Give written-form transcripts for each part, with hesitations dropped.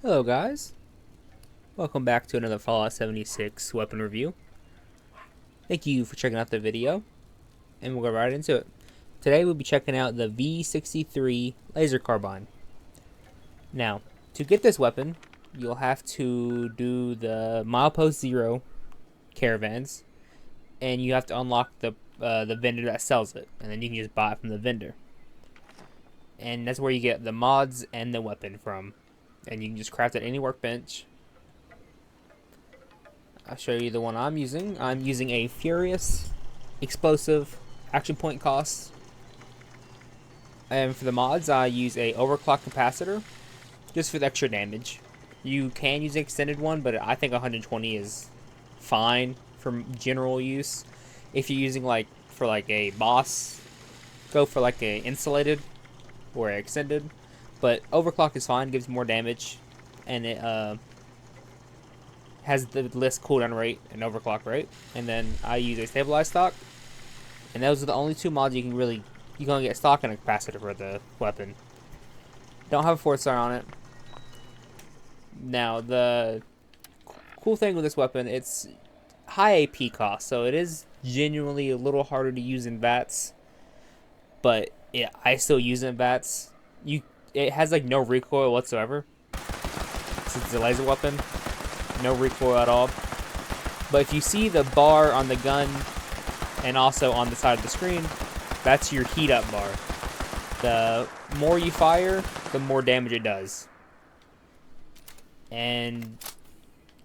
Hello guys, welcome back to another Fallout 76 weapon review. Thank you for checking out the video, and we'll go right into it. Today we'll be checking out the V63 laser carbine. Now, to get this weapon, you'll have to do the Milepost Zero caravans, and you have to unlock the vendor that sells it, and then you can just buy it from the vendor. And that's where you get the mods and the weapon from. And you can just craft it at any workbench. I'll show you the one I'm using. I'm using a Furious Explosive Action Point Cost. And for the mods, I use a Overclock Capacitor, just for the extra damage. You can use an extended one, but I think 120 is fine for general use. If you're using for a boss, go for a insulated or extended. But overclock is fine, gives more damage, and it has the less cooldown rate and overclock rate. And then I use a stabilized stock, and those are the only two mods you can only get stock and a capacitor for the weapon. Don't have a 4-star on it. Now the cool thing with this weapon, it's high AP cost, so it is genuinely a little harder to use in VATS. But I still use it in VATS. It has no recoil whatsoever, since it's a laser weapon. No recoil at all. But if you see the bar on the gun and also on the side of the screen, that's your heat up bar. The more you fire, the more damage it does. And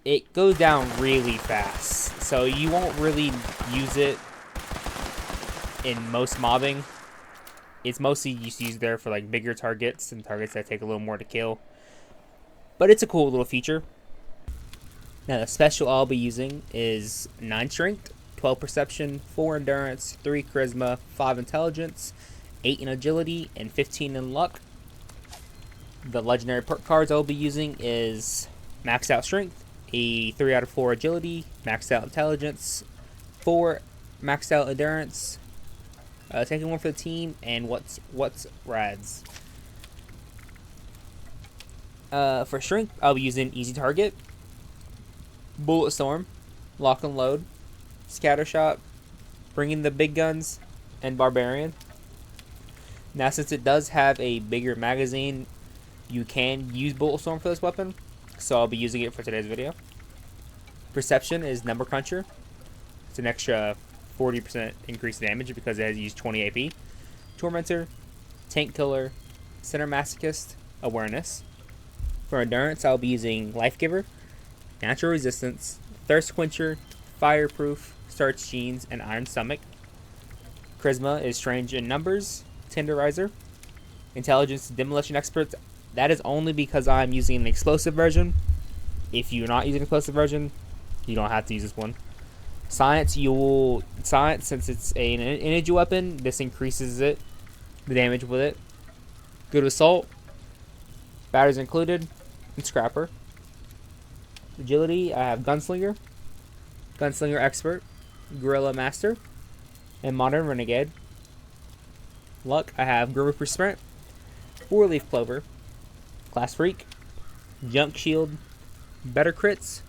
it goes down really fast, so you won't really use it in most mobbing. It's mostly used there for bigger targets and targets that take a little more to kill. But it's a cool little feature. Now the special I'll be using is 9 strength, 12 perception, 4 endurance, 3 charisma, 5 intelligence, 8 in agility, and 15 in luck. The legendary perk cards I'll be using is maxed out strength, a 3 out of 4 agility, maxed out intelligence, 4 maxed out endurance, taking one for the team, and what's rads. For strength, I'll be using easy target, bullet storm, lock and load, scatter shot, bringing the big guns, and barbarian. Now, since it does have a bigger magazine, you can use bullet storm for this weapon, so I'll be using it for today's video. Perception is number cruncher. It's an extra 40% increased damage because it has used 20 AP. Tormentor, Tank Killer, Center Masochist, Awareness. For endurance, I'll be using Life Giver, Natural Resistance, Thirst Quencher, Fireproof, Starch Jeans, and Iron Stomach. Charisma is Strange in Numbers, Tenderizer. Intelligence, Demolition Expert. That is only because I'm using an explosive version. If you're not using an explosive version, you don't have to use this one. Science, since it's an energy weapon, this increases the damage with it. Good assault, batteries included, and scrapper. Agility, I have gunslinger, gunslinger expert, guerrilla master, and modern renegade. Luck, I have Grover for sprint, 4-leaf clover, class freak, junk shield, better crits,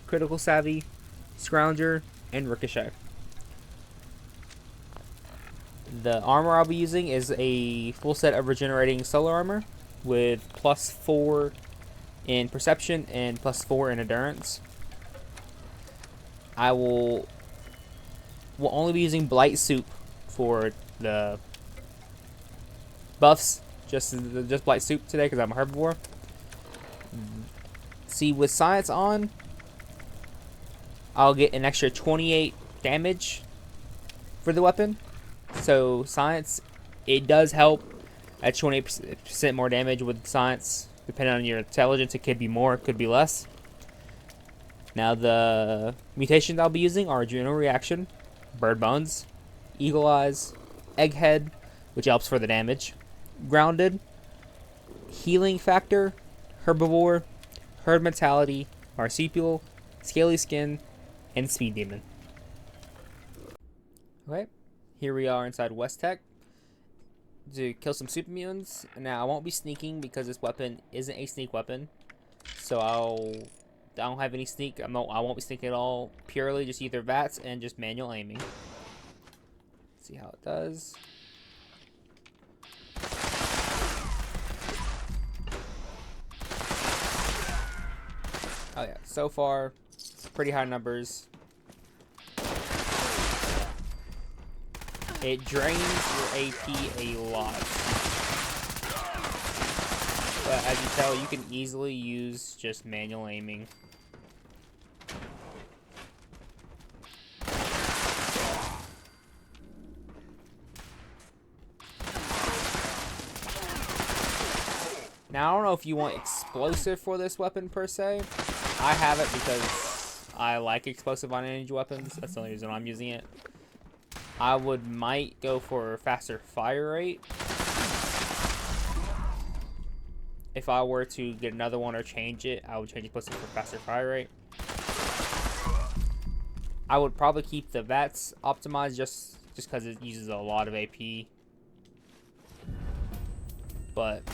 critical savvy, scrounger, and ricochet. The armor I'll be using is a full set of regenerating solar armor with +4 in perception and +4 in endurance. I will only be using blight soup for the buffs, just blight soup today because I'm a herbivore. See, with science on, I'll get an extra 28 damage for the weapon. So science, it does help at 28% more damage with science. Depending on your intelligence, it could be more, it could be less. Now the mutations I'll be using are Adrenal Reaction, Bird Bones, Eagle Eyes, Egghead, which helps for the damage, Grounded, Healing Factor, Herbivore, Herd Mentality, Marsupial, Scaly Skin, and Speed Demon. Okay, here we are inside West Tech to kill some super mutants. Now, I won't be sneaking because this weapon isn't a sneak weapon. so I don't have any sneak. I won't be sneaking at all. Purely just either VATS and just manual aiming. Let's see how it does. Oh yeah, so far, pretty high numbers. It drains your AP a lot. But as you tell, you can easily use just manual aiming. Now, I don't know if you want explosive for this weapon per se. I have it because I like explosive on energy weapons. That's the only reason I'm using it. I might go for faster fire rate. If I were to get another one or change it, I would change explosive for faster fire rate. I would probably keep the VATS optimized just because it uses a lot of AP. But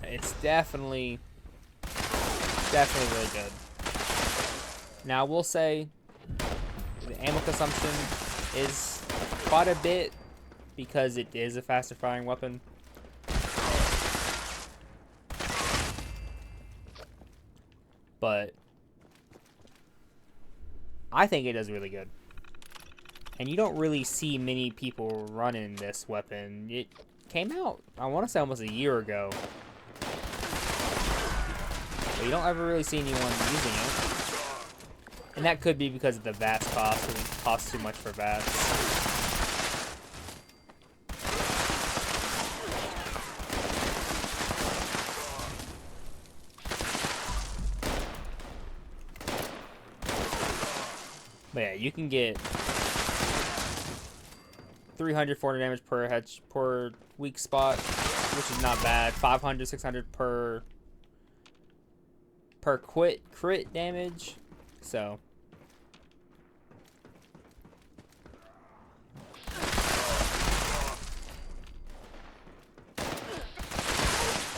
it's definitely really good. Now, I will say the ammo consumption is quite a bit because it is a faster firing weapon. But I think it does really good. And you don't really see many people running this weapon. It came out, I want to say, almost a year ago. But you don't ever really see anyone using it. And that could be because of the VATS cost. It costs too much for VATS. But yeah, you can get 300, 400 damage per weak spot, which is not bad. 500, 600 per crit damage. So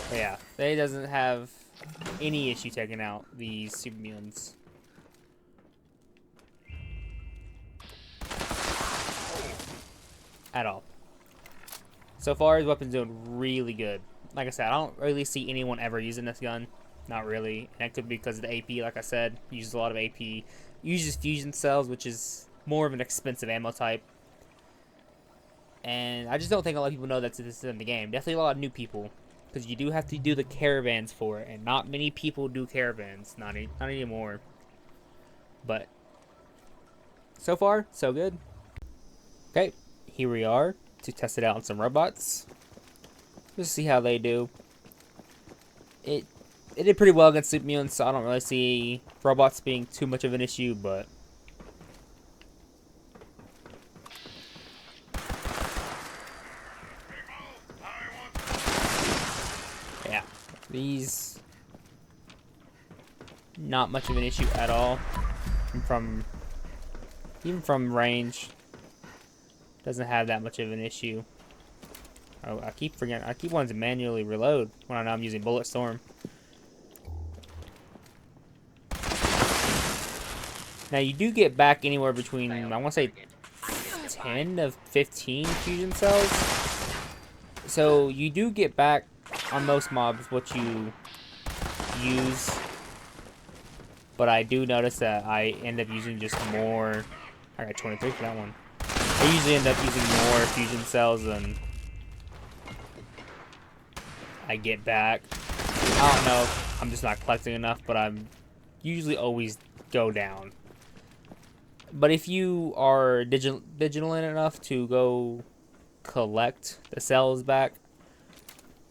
but yeah, it doesn't have any issue taking out these super mutants. At all. So far, his weapon's doing really good. Like I said, I don't really see anyone ever using this gun. Not really. And that could be because of the AP, like I said. Uses a lot of AP. Uses fusion cells, which is more of an expensive ammo type. And I just don't think a lot of people know that this is in the game. Definitely a lot of new people. Because you do have to do the caravans for it. And not many people do caravans. Not anymore. But so far, so good. Okay. Here we are to test it out on some robots. Just see how they do. It did pretty well against super mutants, so I don't really see robots being too much of an issue, but yeah, these not much of an issue at all. Even from range. Doesn't have that much of an issue. Oh, I keep forgetting. I keep wanting to manually reload when I know I'm using Bullet Storm. Now you do get back anywhere between, I want to say, 10 to 15 fusion cells. So you do get back on most mobs what you use. But I do notice that I end up using just more. I got 23 for that one. I usually end up using more fusion cells than I get back. I don't know if I'm just not collecting enough, but I'm usually always go down. But if you are vigilant enough to go collect the cells back,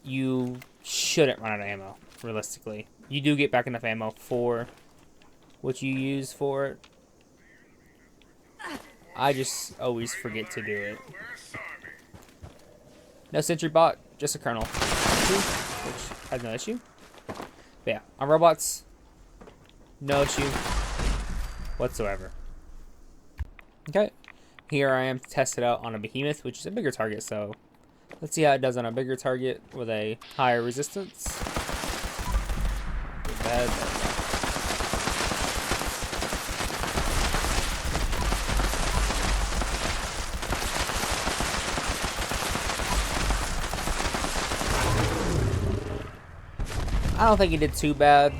you shouldn't run out of ammo, realistically. You do get back enough ammo for what you use for it. I just always forget to do it. No sentry bot, just a kernel. Which has no issue. But yeah, on robots, no issue whatsoever. Okay, here I am to test it out on a behemoth, which is a bigger target, so Let's see how it does on a bigger target with a higher resistance. Bad. I don't think he did too bad.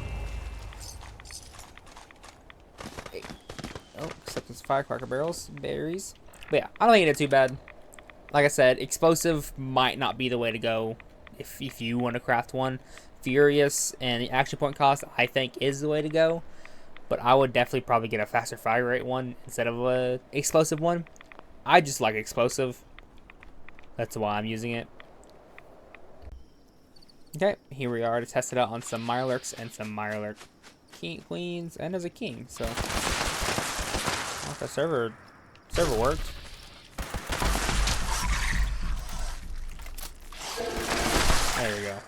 Oh, except it's firecracker barrels, berries. But yeah, I don't think he did too bad. Like I said, explosive might not be the way to go if you want to craft one. Furious and the action point cost, I think, is the way to go. But I would definitely probably get a faster fire rate one instead of a explosive one. I just like explosive. That's why I'm using it. Okay, here we are to test it out on some Mirelurks and some Mirelurk queens, and as a king. So, the server worked. There we go.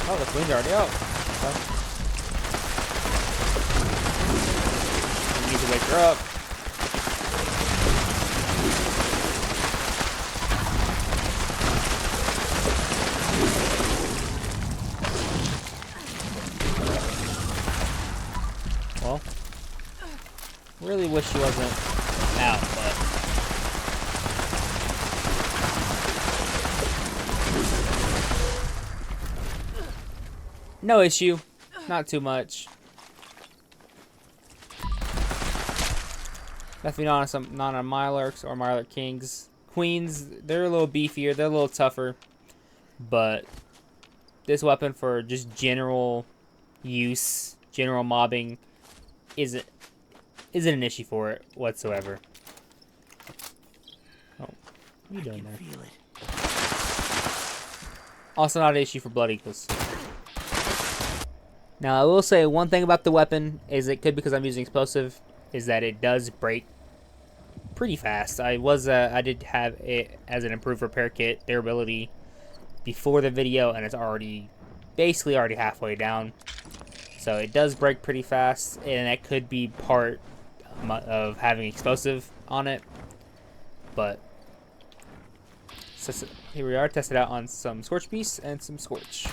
Oh, the queen's already out. Okay. We need to wake her up. Well, really wish she wasn't out, but no issue. Not too much. Definitely not on Mirelurks or Mirelurk Kings. Queens, they're a little beefier, they're a little tougher. But this weapon for just general use, general mobbing, isn't an issue for it whatsoever. Oh, what are you doing there? Also not an issue for Blood Eagles. Now I will say one thing about the weapon is it could, because I'm using explosive, is that it does break pretty fast. I did have it as an improved repair kit durability before the video, and it's basically already halfway down. So it does break pretty fast, and that could be part of having explosive on it. But so here we are, test it out on some Scorch Beasts and some Scorch.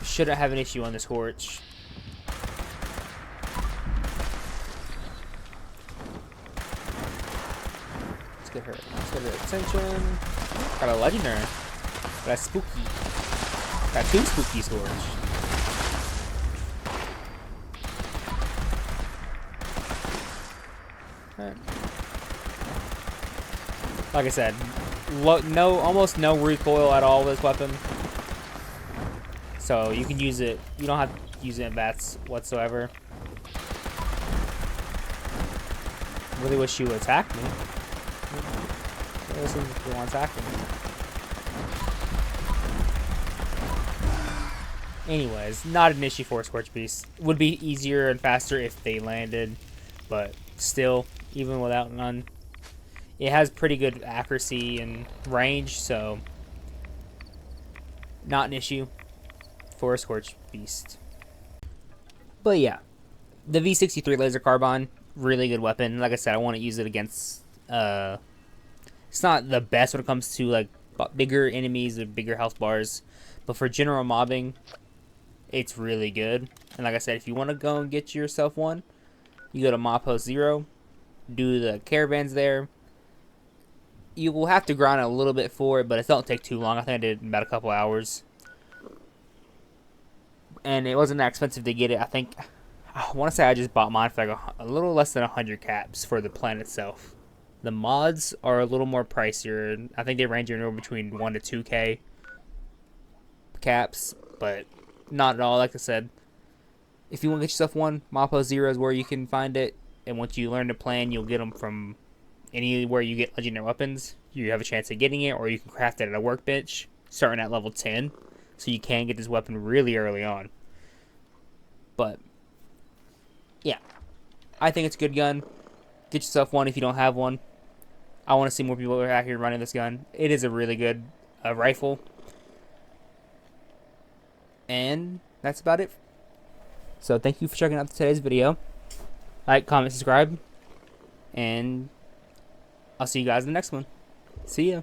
Shouldn't have an issue on the Scorch. Let's get her attention. Got a legendary. Got a spooky. Got two spooky Scorch. Right. Like I said, almost no recoil at all with this weapon. So you can use it. You don't have to use it in bats whatsoever. Really wish you would attack me. Listen if you want to attack me. Anyways, not an issue for a Scorch Beast. Would be easier and faster if they landed, but still, even without none, it has pretty good accuracy and range, so not an issue for a Scorch Beast. But yeah, the V63 laser carbine, really good weapon. Like I said, I want to use it against it's not the best when it comes to like bigger enemies with bigger health bars, but for general mobbing, it's really good. And like I said, if you want to go and get yourself one, you go to Mob Post 0, do the caravans there. You will have to grind a little bit for it, but it don't take too long. I think I did about a couple hours. And it wasn't that expensive to get it. I want to say I just bought mine for like a little less than 100 caps for the plan itself. The mods are a little more pricier. I think they range anywhere between 1 to 2K caps, but not at all. Like I said, if you want to get yourself one, Mappo 0 is where you can find it. And once you learn the plan, you'll get them from anywhere you get legendary weapons. You have a chance of getting it, or you can craft it at a workbench starting at level 10. So you can get this weapon really early on. But yeah, I think it's a good gun. Get yourself one if you don't have one. I want to see more people out here running this gun. It is a really good rifle. And that's about it. So thank you for checking out today's video. Like, comment, subscribe. And I'll see you guys in the next one. See ya.